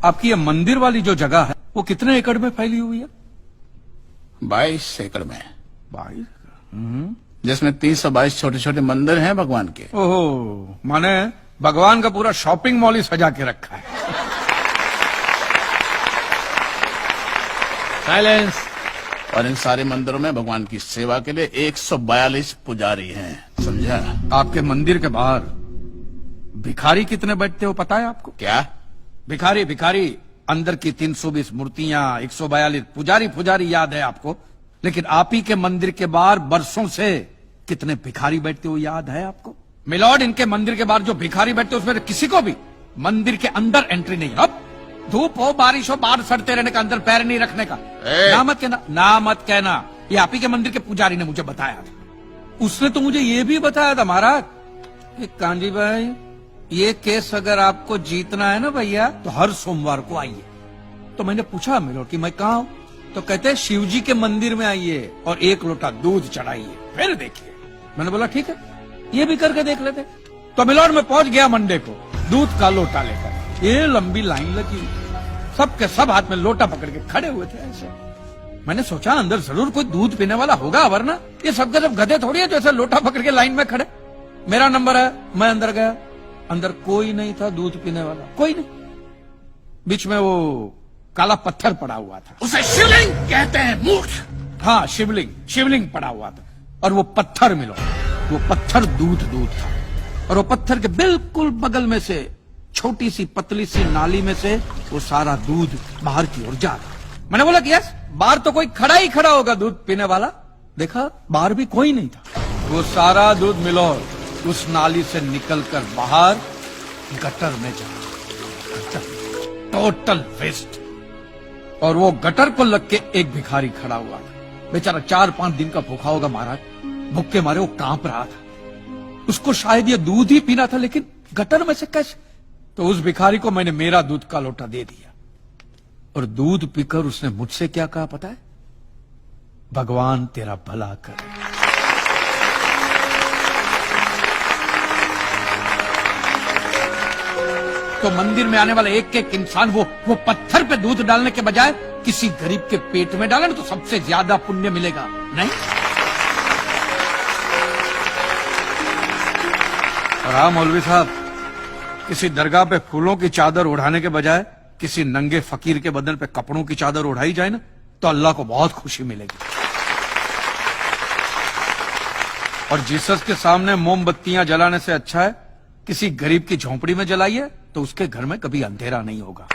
आपकी ये मंदिर वाली जो जगह है वो कितने एकड़ में फैली हुई है? 22 एकड़ में, 22। जिसमें 322 छोटे छोटे मंदिर हैं भगवान के। ओहो, माने भगवान का पूरा शॉपिंग मॉल ही सजा के रखा है। साइलेंस। और इन सारे मंदिरों में भगवान की सेवा के लिए 142 पुजारी हैं, समझा? आपके मंदिर के बाहर भिखारी कितने बैठते हो पता है आपको? क्या? भिखारी भिखारी अंदर की 320 मूर्तियां, 142 पुजारी याद है आपको, लेकिन आप ही के मंदिर के बाहर बरसों से कितने भिखारी बैठते हो याद है आपको? मिलॉर्ड, इनके मंदिर के बाहर जो भिखारी बैठते हो उसमें किसी को भी मंदिर के अंदर एंट्री नहीं। अब धूप हो बारिश हो बाहर सड़ते रहने का, अंदर पैर नहीं रखने का। ना मत कहना, ना मत कहना। ये आप ही के मंदिर के पुजारी ने मुझे बताया था। उसने तो मुझे ये भी बताया था महाराज कि कांजी भाई, ये केस अगर आपको जीतना है ना भैया तो हर सोमवार को आइए। तो मैंने पूछा मिलोड कि मैं कहाँ हूं? तो कहते हैं शिव जी के मंदिर में आइए और 1 लोटा दूध चढ़ाइए, फिर देखिए। मैंने बोला ठीक है, ये भी करके देख लेते। तो मिलोड में पहुंच गया मंडे को दूध का लोटा लेकर। ये लंबी लाइन लगी, सबके सब हाथ में लोटा पकड़ के खड़े हुए थे ऐसे। मैंने सोचा अंदर जरूर कोई दूध पीने वाला होगा, वरना ये सबके सब गधे थोड़ी है जो ऐसे लोटा पकड़ के लाइन में खड़े। मेरा नंबर है, मैं अंदर गया। अंदर कोई नहीं था दूध पीने वाला, कोई नहीं। बीच में वो काला पत्थर पड़ा हुआ था, उसे शिवलिंग कहते हैं मूर्ख। हाँ, शिवलिंग पड़ा हुआ था। और वो पत्थर मिलो, वो पत्थर दूध था। और वो पत्थर के बिल्कुल बगल में से छोटी सी पतली सी नाली में से वो सारा दूध बाहर की ओर जा रहा। मैंने बोला कि यस, बाहर तो कोई खड़ा ही खड़ा होगा दूध पीने वाला। देखा बाहर भी कोई नहीं था। वो सारा दूध मिलो उस नाली से निकलकर बाहर गटर में जा रहा। Total waste. और वो गटर को लग के एक भिखारी खड़ा हुआ था। बेचारा 4-5 दिन का भूखा होगा महाराज, भूख के मारे वो कांप रहा था। उसको शायद ये दूध ही पीना था, लेकिन गटर में से कैसे? तो उस भिखारी को मैंने मेरा दूध का लोटा दे दिया। और दूध पीकर उसने मुझसे क्या कहा पता है? भगवान तेरा भला करे। तो मंदिर में आने वाला एक एक इंसान वो पत्थर पे दूध डालने के बजाय किसी गरीब के पेट में डाले ना तो सबसे ज्यादा पुण्य मिलेगा, नहीं? और हाँ मौलवी साहब, किसी दरगाह पे फूलों की चादर उड़ाने के बजाय किसी नंगे फकीर के बदन पे कपड़ों की चादर उड़ाई जाए ना तो अल्लाह को बहुत खुशी मिलेगी। और जीसस के सामने मोमबत्तियां जलाने से अच्छा है किसी गरीब की झोंपड़ी में जलाइए, तो उसके घर में कभी अंधेरा नहीं होगा।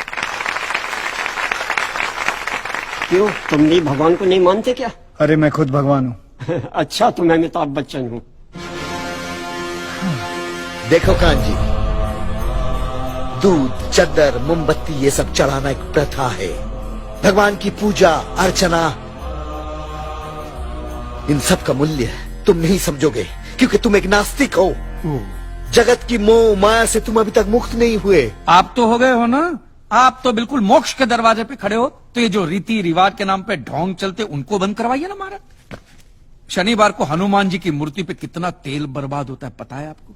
क्यों, तुम भी भगवान को नहीं मानते क्या? अरे मैं खुद भगवान हूँ। अच्छा, तो मैं अमिताभ बच्चन हूँ। देखो कांजी, दूध, चद्दर, मोमबत्ती ये सब चढ़ाना एक प्रथा है। भगवान की पूजा अर्चना, इन सब का मूल्य तुम नहीं समझोगे क्योंकि तुम एक नास्तिक हो। जगत की मोह माया से तुम अभी तक मुक्त नहीं हुए। आप तो हो गए हो ना, आप तो बिल्कुल मोक्ष के दरवाजे पे खड़े हो। तो ये जो रीति रिवाज के नाम पे ढोंग चलते उनको बंद करवाइए ना महाराज। शनिवार को हनुमान जी की मूर्ति पे कितना तेल बर्बाद होता है पता है आपको?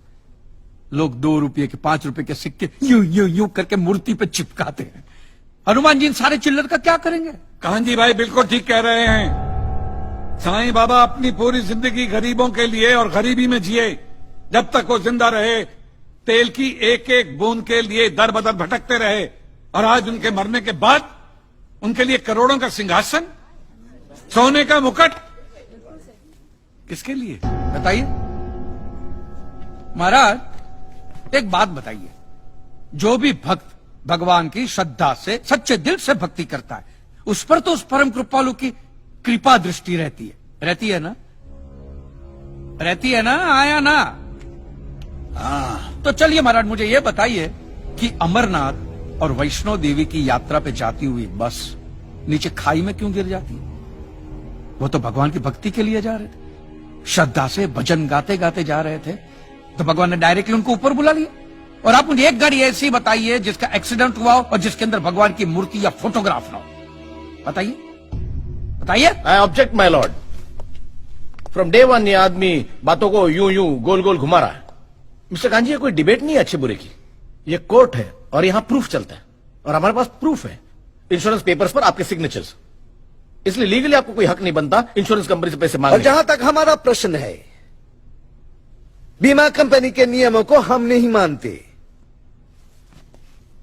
लोग 2 रुपये के 5 रुपए के सिक्के यूं करके मूर्ति पे चिपकाते हैं। हनुमान जी इन सारे चिल्लर का क्या करेंगे? कांजी भाई बिल्कुल ठीक कह रहे हैं। साईं बाबा अपनी पूरी जिंदगी गरीबों के लिए और गरीबी में जिए। जब तक वो जिंदा रहे तेल की एक एक बूंद के लिए दर बदर भटकते रहे, और आज उनके मरने के बाद उनके लिए करोड़ों का सिंहासन, सोने का मुकुट, किसके लिए बताइए महाराज। एक बात बताइए, जो भी भक्त भगवान की श्रद्धा से सच्चे दिल से भक्ति करता है उस पर तो उस परम कृपालु की कृपा दृष्टि रहती है ना? रहती है ना? आया ना? तो चलिए महाराज मुझे ये बताइए कि अमरनाथ और वैष्णो देवी की यात्रा पे जाती हुई बस नीचे खाई में क्यों गिर जाती है? वो तो भगवान की भक्ति के लिए जा रहे थे, श्रद्धा से भजन गाते गाते जा रहे थे, तो भगवान ने डायरेक्टली उनको ऊपर बुला लिया। और आप मुझे एक गाड़ी ऐसी बताइए जिसका एक्सीडेंट हुआ हो और जिसके अंदर भगवान की मूर्ति या फोटोग्राफ ना हो। बताइए। I object my Lord. From day 1 ये आदमी बातों को यूं गोल गोल घुमा रहा है। मिस्टर कांजी, ये कोई डिबेट नहीं है अच्छे बुरे की, ये कोर्ट है और यहां प्रूफ चलता है। और हमारे पास प्रूफ है, इंश्योरेंस पेपर्स पर आपके सिग्नेचर्स। इसलिए लीगली आपको कोई हक नहीं बनता इंश्योरेंस कंपनी से पैसे मांगने। और जहां तक हमारा प्रश्न है, बीमा कंपनी के नियमों को हम नहीं मानते।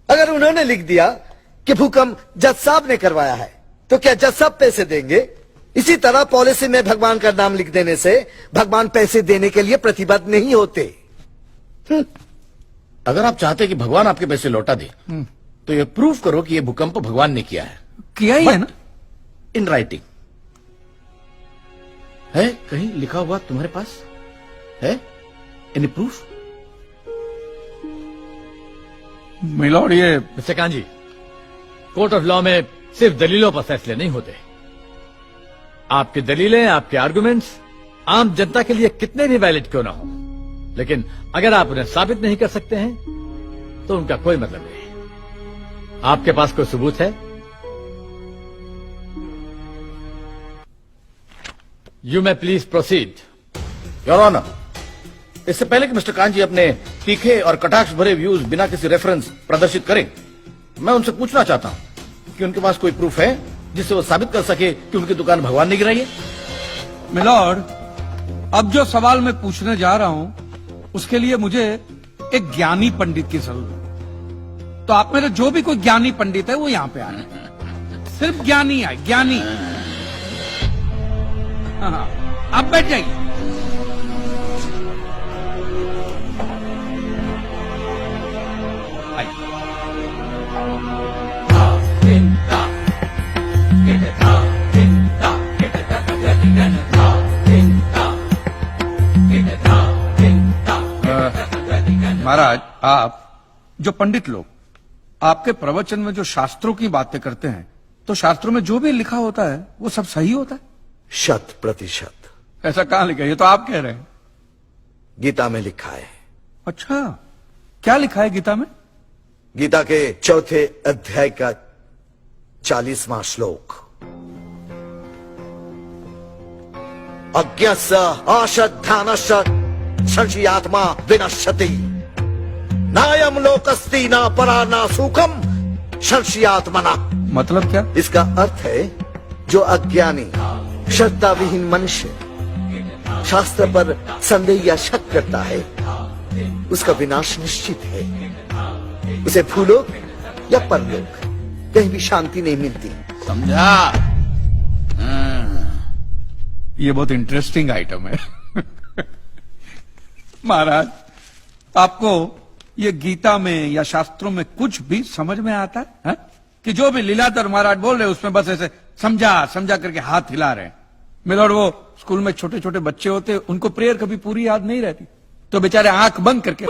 अगर उन्होंने लिख दिया कि भूकंप जज साहब ने करवाया है, तो क्या जज साहब पैसे देंगे? इसी तरह पॉलिसी में भगवान का नाम लिख देने से भगवान पैसे देने के लिए प्रतिबद्ध नहीं होते। अगर आप चाहते कि भगवान आपके पैसे लौटा दे, तो ये प्रूफ करो कि ये भूकंप भगवान ने किया है। किया ही है ना? इन राइटिंग है, कहीं लिखा हुआ तुम्हारे पास है? Any proof? मिलॉर्ड, ये mister kanji, court of law में सिर्फ दलीलों पर फैसले नहीं होते। आपकी दलीलें, आपके आर्गुमेंट्स आम जनता के लिए कितने भी वैलिड क्यों ना हो, लेकिन अगर आप उन्हें साबित नहीं कर सकते हैं तो उनका कोई मतलब नहीं। आपके पास कोई सबूत है? You may please proceed. Your honour, इससे पहले कि मिस्टर कांजी अपने तीखे और कटाक्ष भरे व्यूज बिना किसी रेफरेंस प्रदर्शित करें, मैं उनसे पूछना चाहता हूं कि उनके पास कोई प्रूफ है जिससे वो साबित कर सके कि उनकी दुकान भगवान ने गिराई है। मिलॉर्ड, अब जो सवाल मैं पूछने जा रहा हूं उसके लिए मुझे एक ज्ञानी पंडित की जरूरत है। तो आप मेरे जो भी कोई ज्ञानी पंडित है वो यहां पे आए, सिर्फ ज्ञानी आए, ज्ञानी। हाँ, आप बैठ जाइए। महाराज, आप जो पंडित लोग आपके प्रवचन में जो शास्त्रों की बातें करते हैं, तो शास्त्रों में जो भी लिखा होता है वो सब सही होता है? 100%। ऐसा कहां लिखा है? ये तो आप कह रहे हैं। गीता में लिखा है। अच्छा, क्या लिखा है गीता में? गीता के 4थे अध्याय का 40वां श्लोक, अज्ञस्य अश्रद्धानस्य संशयात्मा विनश्यति, नायम लोकस्ति न परा न सुखम संशयात्मना। मतलब क्या? इसका अर्थ है, जो अज्ञानी श्रद्धा विहीन मनुष्य शास्त्र पर संदेह या शक करता है, उसका विनाश निश्चित है। उसे भूलोक या परलोक कहीं भी शांति नहीं मिलती। समझा? ये बहुत इंटरेस्टिंग आइटम है। महाराज, आपको ये गीता में या शास्त्रों में कुछ भी समझ में आता है, है? कि जो भी लीलाधर महाराज बोल रहे उसमें बस ऐसे समझा समझा करके हाथ हिला रहे हैं। मिलॉर्ड, वो स्कूल में छोटे छोटे बच्चे होते, उनको प्रेयर कभी पूरी याद नहीं रहती, तो बेचारे आंख बंद करके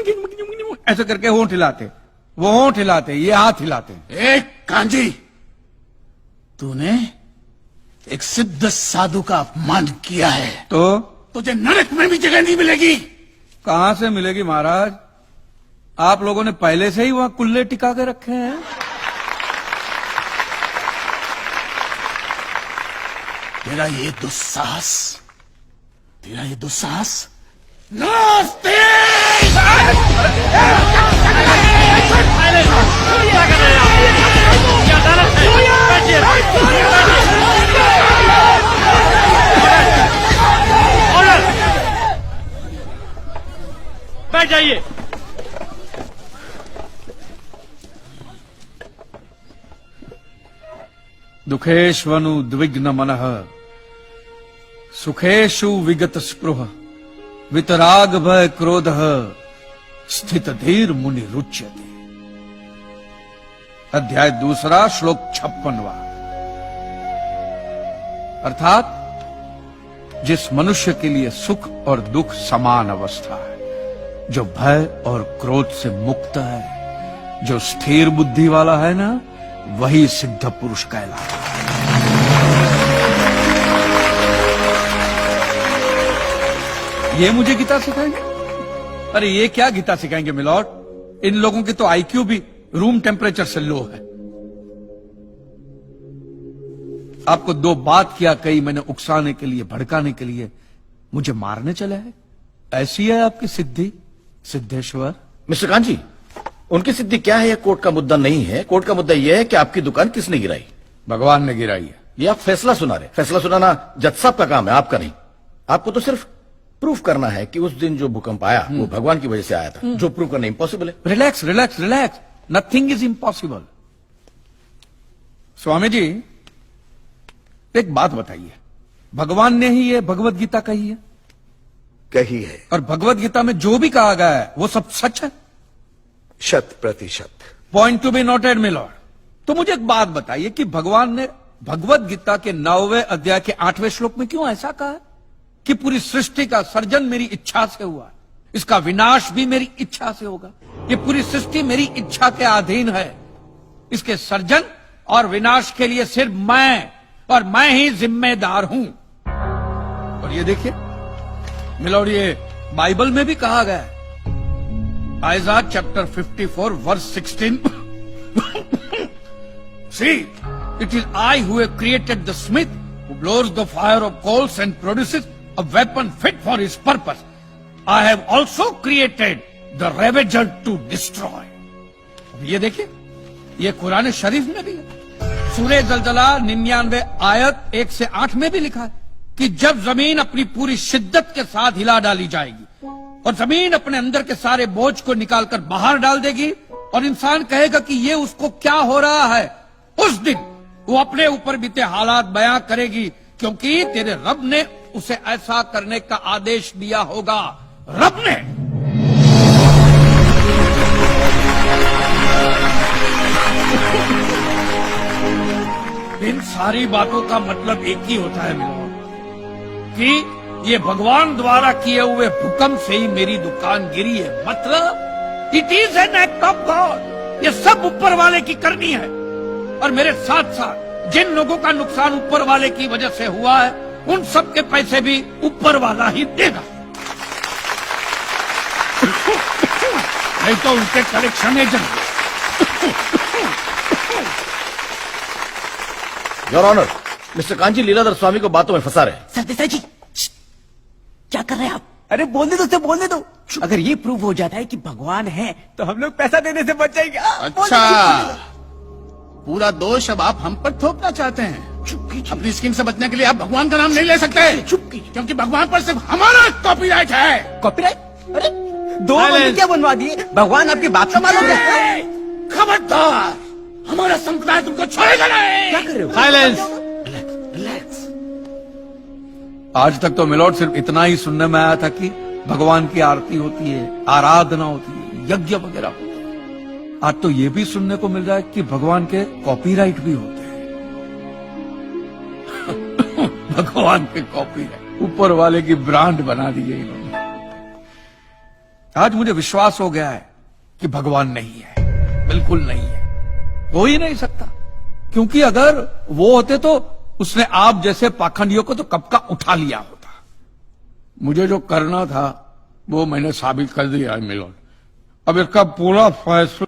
ऐसे करके होंठ हिलाते, वो होंठ हिलाते, ये हाथ हिलाते। एक कांजी, तूने एक सिद्ध साधु का अपमान किया है, तो तुझे नरक में भी जगह नहीं मिलेगी। कहां से मिलेगी महाराज? आप लोगों ने पहले से ही वहां कुल्ले टिका के रखे हैं। तेरा ये दुस्साहस नास्तिक! बैठ जाइए। दुखेष्वनु द्विग्न मनः सुखेषु विगत स्पृह वितराग भय क्रोध स्थित धीर मुनि रुच्यते। अध्याय 2 श्लोक 56। अर्थात जिस मनुष्य के लिए सुख और दुख समान अवस्था है, जो भय और क्रोध से मुक्त है, जो स्थिर बुद्धि वाला है ना, वही सिद्ध पुरुष कहलाता है। ये मुझे गीता सिखाएंगे? अरे ये क्या गीता सिखाएंगे मिलॉर्ड, इन लोगों की तो आईक्यू भी रूम टेम्परेचर से लो है। आपको 2 बात किया कही मैंने उकसाने के लिए, भड़काने के लिए, मुझे मारने चले हैं। ऐसी है आपकी सिद्धि सिद्धेश्वर? मिस्टर कांजी, उनकी सिद्धि क्या है, यह कोर्ट का मुद्दा नहीं है। कोर्ट का मुद्दा यह है कि आपकी दुकान किसने गिराई। भगवान ने गिराई है। ये आप फैसला सुना रहे। फैसला सुनाना जज साहब का काम है, आपका नहीं। आपको तो सिर्फ प्रूफ करना है कि उस दिन जो भूकंप आया वो भगवान की वजह से आया था, जो प्रूव करना इम्पॉसिबल है। Relax relax relax, nothing is impossible. Swami ji, एक बात बताइए, भगवान ने ही ये भगवत गीता कही है, कही है, और भगवत गीता में जो भी कहा गया है वो सब सच है? 100%। Point to be noted milord. तो मुझे एक बात बताइए कि भगवान ने भगवत गीता के 9वें अध्याय के 8वें श्लोक में क्यों ऐसा कहा है कि पूरी सृष्टि का सर्जन मेरी इच्छा से हुआ, इसका विनाश भी मेरी इच्छा से होगा, ये पूरी सृष्टि मेरी इच्छा के अधीन है, इसके सर्जन और विनाश के लिए सिर्फ मैं और मैं ही जिम्मेदार हूं। और ये देखिए मिलॉर्ड, ये बाइबल में भी कहा गया है, Aiza chapter 54 verse 16। See, it is I who have created the smith who blows the fire of coals and produces a weapon fit for his purpose. I have also created the ravager to destroy. अब ये देखिए, ये कुरान शरीफ में भी है। सूरह जलजला 99 आयत 1 से 8 में भी लिखा है कि जब जमीन अपनी पूरी शिद्दत के साथ हिला डाली जाएगी और जमीन अपने अंदर के सारे बोझ को निकालकर बाहर डाल देगी और इंसान कहेगा कि ये उसको क्या हो रहा है, उस दिन वो अपने ऊपर बीते हालात बयां करेगी, क्योंकि तेरे रब ने उसे ऐसा करने का आदेश दिया होगा। रब ने। इन सारी बातों का मतलब एक ही होता है मिलोर, कि ये भगवान द्वारा किए हुए भूकंप से ही मेरी दुकान गिरी है। मतलब it is an act of God. ये सब ऊपर वाले की करनी है, और मेरे साथ साथ जिन लोगों का नुकसान ऊपर वाले की वजह से हुआ है उन सब के पैसे भी ऊपर वाला ही देगा। नहीं तो उनके collection agent. Your honour, mister Kanchi Leeladhar Swami को बातों में फंसा रहे हैं। सरदेसाई जी, क्या कर रहे हैं आप? अरे बोलने दो, उससे बोलने दो। अगर ये प्रूव हो जाता है कि भगवान है तो हम लोग पैसा देने से बच जाएंगे। अच्छा, पूरा दोष अब आप हम पर थोपना चाहते हैं। अपनी स्कीम से बचने के लिए आप भगवान का नाम नहीं ले सकते, क्योंकि भगवान पर सिर्फ हमारा कॉपीराइट है। कॉपीराइट? अरे 2 मंदिर क्या बनवा दिए? भगवान आपकी बात का मालूम है? खबरदार, हमारा संप्रदाय तुमको छोड़ेगा नहीं। क्या कर रहे हो? साइलेंस। रिलैक्स। आज तक तो मिलॉर्ड सिर्फ इतना ही सुनने में आया था कि भगवान की आरती होती है, आराधना होती है, यज्ञ वगैरह होता है। आज तो ये भी सुनने को मिल रहा है कि भगवान के कॉपीराइट भी होते हैं। भगवान के कॉपीराइट ऊपर वाले की ब्रांड बना दी गई इन्होंने। आज मुझे विश्वास हो गया है कि भगवान नहीं है, बिल्कुल नहीं है, हो ही नहीं सकता, क्योंकि अगर वो होते तो उसने आप जैसे पाखंडियों को तो कब का उठा लिया होता। मुझे जो करना था वो मैंने साबित कर दिया है मिलोड। अब इसका पूरा फैसला